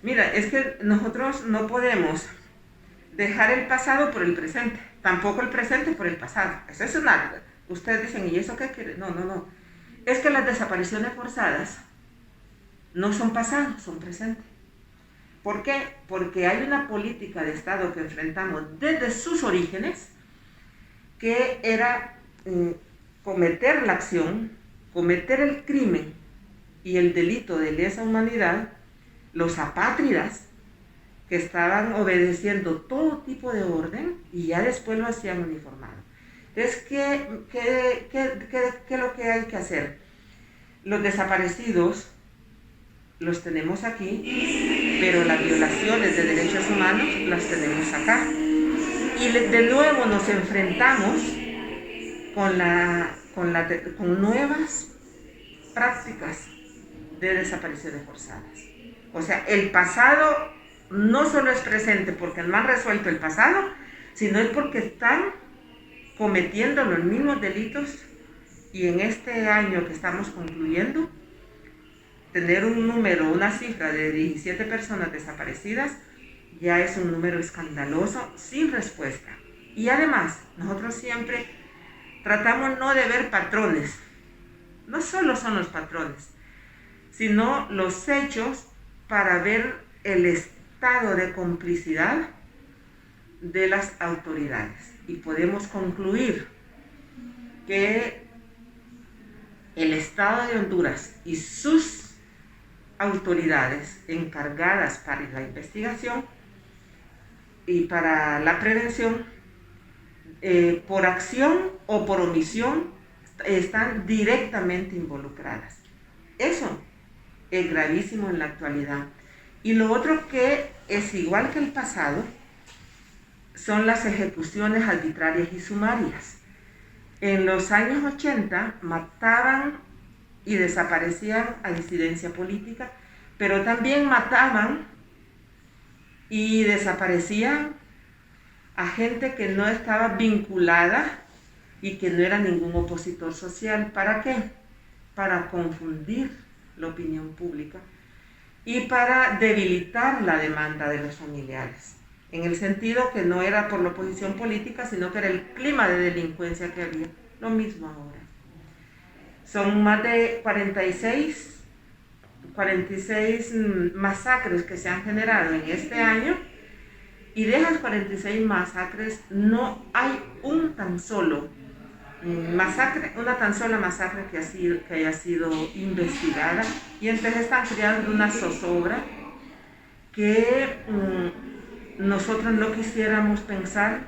Mira, es que nosotros no podemos dejar el pasado por el presente, tampoco el presente por el pasado. Eso es una... Ustedes dicen, ¿y eso qué quiere? No, no, no. Es que las desapariciones forzadas no son pasado, son presente. ¿Por qué? Porque hay una política de Estado que enfrentamos desde sus orígenes, que era cometer la acción, cometer el crimen y el delito de lesa humanidad, los apátridas que estaban obedeciendo todo tipo de orden y ya después lo hacían uniformado. Entonces, ¿qué es lo que hay que hacer? Los desaparecidos los tenemos aquí, pero las violaciones de derechos humanos las tenemos acá. Y de nuevo nos enfrentamos con nuevas prácticas de desapariciones forzadas. O sea, el pasado no solo es presente porque no han resuelto el pasado, sino es porque están cometiendo los mismos delitos, y en este año que estamos concluyendo, tener un número, una cifra de 17 personas desaparecidas ya es un número escandaloso, sin respuesta. Y además, nosotros siempre tratamos no de ver patrones, no solo son los patrones, sino los hechos para ver el estado de complicidad de las autoridades. Y podemos concluir que el Estado de Honduras y sus autoridades encargadas para la investigación y para la prevención, por acción o por omisión, están directamente involucradas. Eso es gravísimo en la actualidad. Y lo otro que es igual que el pasado son las ejecuciones arbitrarias y sumarias. En los años 80 mataban y desaparecían a disidencia política, pero también mataban y desaparecían a gente que no estaba vinculada y que no era ningún opositor social. ¿Para qué? Para confundir la opinión pública y para debilitar la demanda de los familiares, en el sentido que no era por la oposición política, sino que era el clima de delincuencia que había. Lo mismo ahora. Son más de 46 masacres que se han generado en este año, y de esas 46 masacres no hay una tan sola masacre que haya sido investigada, y entonces están creando una zozobra que nosotros no quisiéramos pensar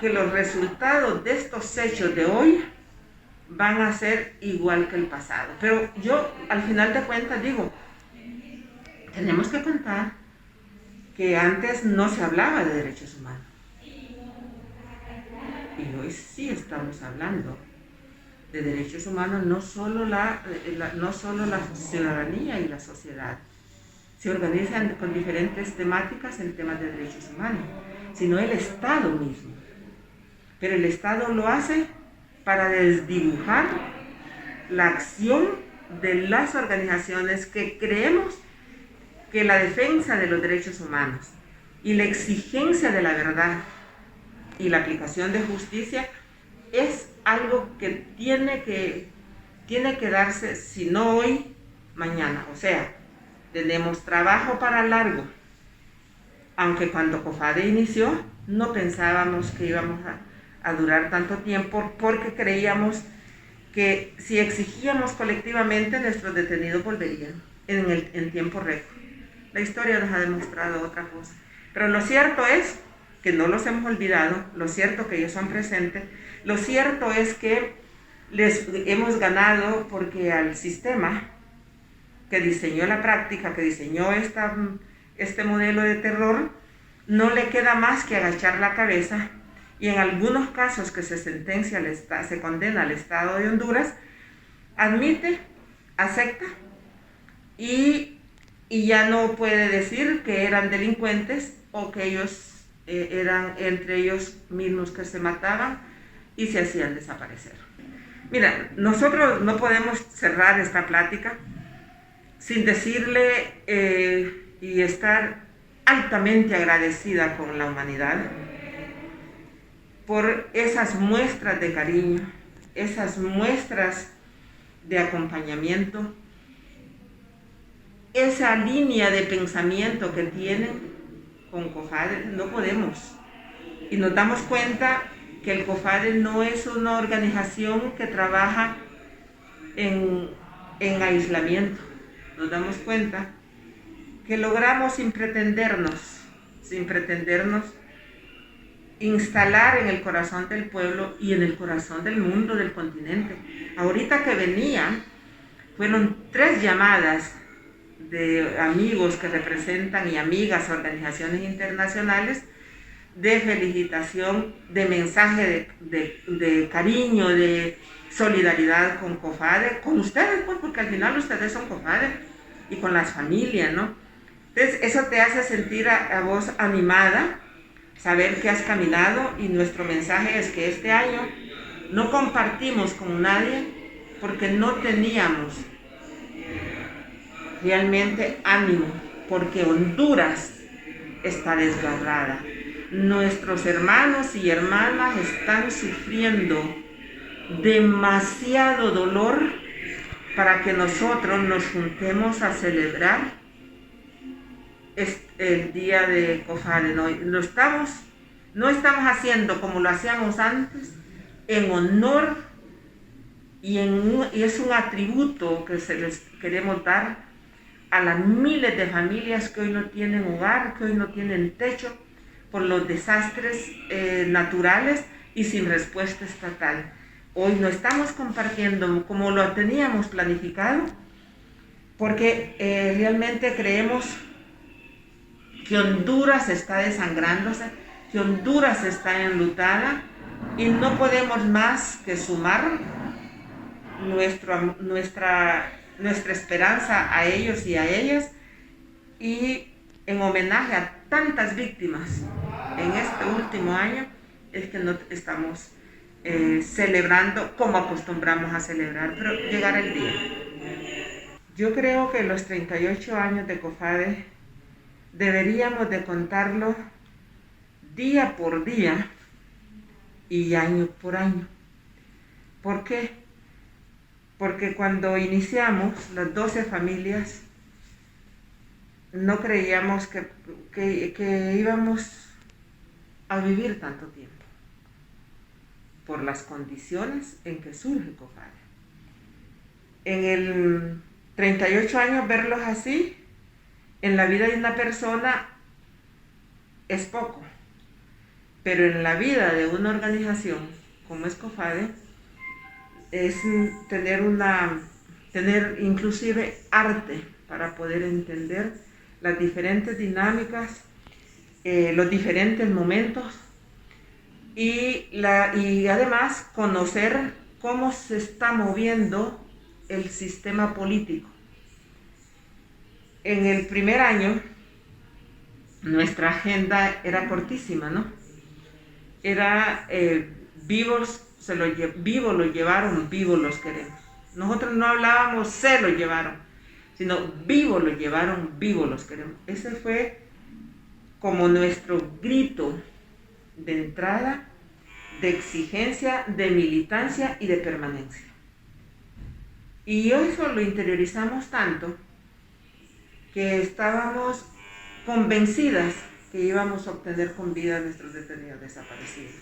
que los resultados de estos hechos de hoy van a ser igual que el pasado. Pero yo, al final de cuentas, digo, tenemos que contar que antes no se hablaba de derechos humanos. Y hoy sí estamos hablando de derechos humanos, no solo la ciudadanía y la sociedad se organizan con diferentes temáticas en temas de derechos humanos, sino el Estado mismo. Pero el Estado lo hace para desdibujar la acción de las organizaciones que creemos que la defensa de los derechos humanos y la exigencia de la verdad y la aplicación de justicia es algo que tiene que darse, si no hoy, mañana. O sea, tenemos trabajo para largo, aunque cuando COFADE inició no pensábamos que íbamos a durar tanto tiempo, porque creíamos que si exigíamos colectivamente, nuestros detenidos volverían en tiempo récord. La historia nos ha demostrado otra cosa. Pero lo cierto es que no los hemos olvidado, lo cierto que ellos son presentes, lo cierto es que les hemos ganado porque al sistema que diseñó la práctica, que diseñó este modelo de terror, no le queda más que agachar la cabeza, y en algunos casos que se sentencia, se condena al Estado de Honduras, admite, acepta y ya no puede decir que eran delincuentes o que ellos eran entre ellos mismos que se mataban y se hacían desaparecer. Mira, nosotros no podemos cerrar esta plática sin decirle y estar altamente agradecida con la humanidad por esas muestras de cariño, esas muestras de acompañamiento, esa línea de pensamiento que tienen con COFADE. No podemos. Y nos damos cuenta que el COFADE no es una organización que trabaja en aislamiento. Nos damos cuenta que logramos sin pretendernos, instalar en el corazón del pueblo y en el corazón del mundo, del continente. Ahorita que venían, fueron 3 llamadas de amigos que representan y amigas organizaciones internacionales de felicitación, de mensaje de cariño, de solidaridad con COFADE, con ustedes, pues, porque al final ustedes son COFADE, y con las familias, ¿no? Entonces eso te hace sentir a vos animada, saber que has caminado, y nuestro mensaje es que este año no compartimos con nadie porque no teníamos realmente ánimo, porque Honduras está desgarrada. Nuestros hermanos y hermanas están sufriendo demasiado dolor para que nosotros nos juntemos a celebrar el día de COFADE. No estamos haciendo como lo hacíamos antes, en honor, y es un atributo que se les queremos dar a las miles de familias que hoy no tienen hogar, que hoy no tienen techo por los desastres naturales y sin respuesta estatal. Hoy no estamos compartiendo como lo teníamos planificado, porque realmente creemos que Honduras está desangrándose, que Honduras está enlutada, y no podemos más que sumar nuestra esperanza a ellos y a ellas, y en homenaje a tantas víctimas en este último año es que no estamos celebrando como acostumbramos a celebrar, pero llegará el día. Yo creo que los 38 años de COFADE deberíamos de contarlo día por día y año por año. ¿Por qué? Porque cuando iniciamos, las 12 familias, no creíamos que íbamos a vivir tanto tiempo, por las condiciones en que surge COFADE. En el 38 años, verlos así en la vida de una persona es poco, pero en la vida de una organización como es COFADE es tener inclusive arte para poder entender las diferentes dinámicas, los diferentes momentos, y además conocer cómo se está moviendo el sistema político. En el primer año nuestra agenda era cortísima, ¿no? Era vivos lo llevaron, vivos los queremos. Nosotros no hablábamos se lo llevaron, sino vivos lo llevaron, vivos los queremos. Ese fue como nuestro grito de entrada, de exigencia, de militancia y de permanencia. Y eso lo interiorizamos tanto que estábamos convencidas que íbamos a obtener con vida a nuestros detenidos desaparecidos.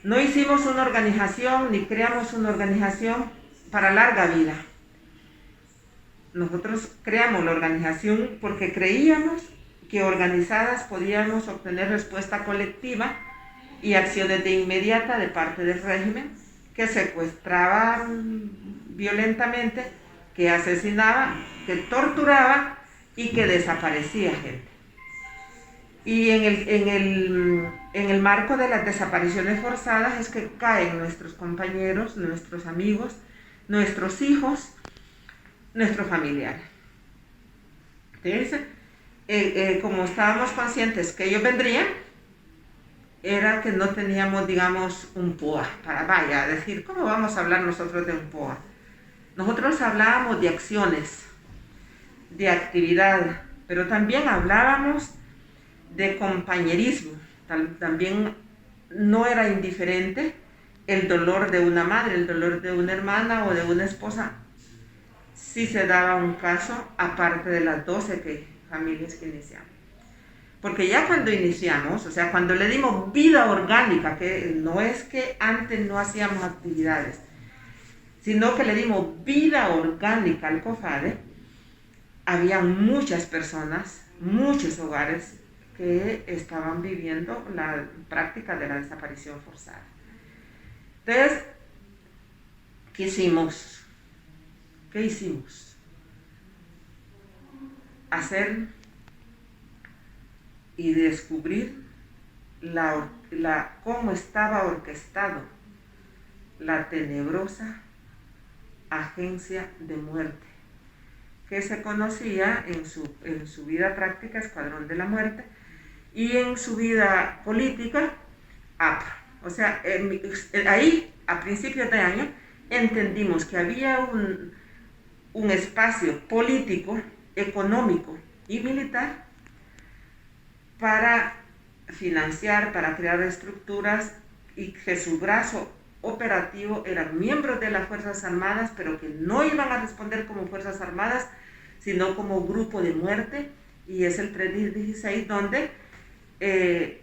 No hicimos una organización ni creamos una organización para larga vida. Nosotros creamos la organización porque creíamos que organizadas podíamos obtener respuesta colectiva y acciones de inmediata de parte del régimen, que secuestraba violentamente, que asesinaba, que torturaba y que desaparecía gente. Y en el marco de las desapariciones forzadas es que caen nuestros compañeros, nuestros amigos, nuestros hijos, nuestros familiares. Entonces, como estábamos conscientes que ellos vendrían, era que no teníamos, digamos, un POA para decir, ¿cómo vamos a hablar nosotros de un POA? Nosotros hablábamos de acciones, de actividad, pero también hablábamos de compañerismo. También no era indiferente el dolor de una madre, el dolor de una hermana o de una esposa, si se daba un caso, aparte de las 12 familias que iniciamos. Porque ya cuando iniciamos, o sea, cuando le dimos vida orgánica, que no es que antes no hacíamos actividades, sino que le dimos vida orgánica al COFADE, había muchas personas, muchos hogares que estaban viviendo la práctica de la desaparición forzada. Entonces, ¿qué hicimos? Hacer y descubrir cómo estaba orquestado la tenebrosa agencia de muerte, que se conocía en su vida práctica Escuadrón de la Muerte y en su vida política APRA. O sea, ahí, a principios de año, entendimos que había un espacio político, económico y militar para financiar, para crear estructuras, y que su brazo operativo eran miembros de las Fuerzas Armadas, pero que no iban a responder como Fuerzas Armadas, sino como grupo de muerte, y es el 316 donde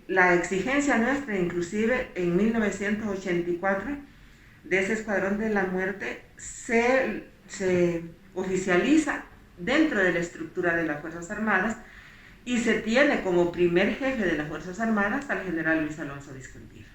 la exigencia nuestra, inclusive en 1984, de ese Escuadrón de la Muerte, se oficializa dentro de la estructura de las Fuerzas Armadas, y se tiene como primer jefe de las Fuerzas Armadas al general Luis Alonso Discontinuo.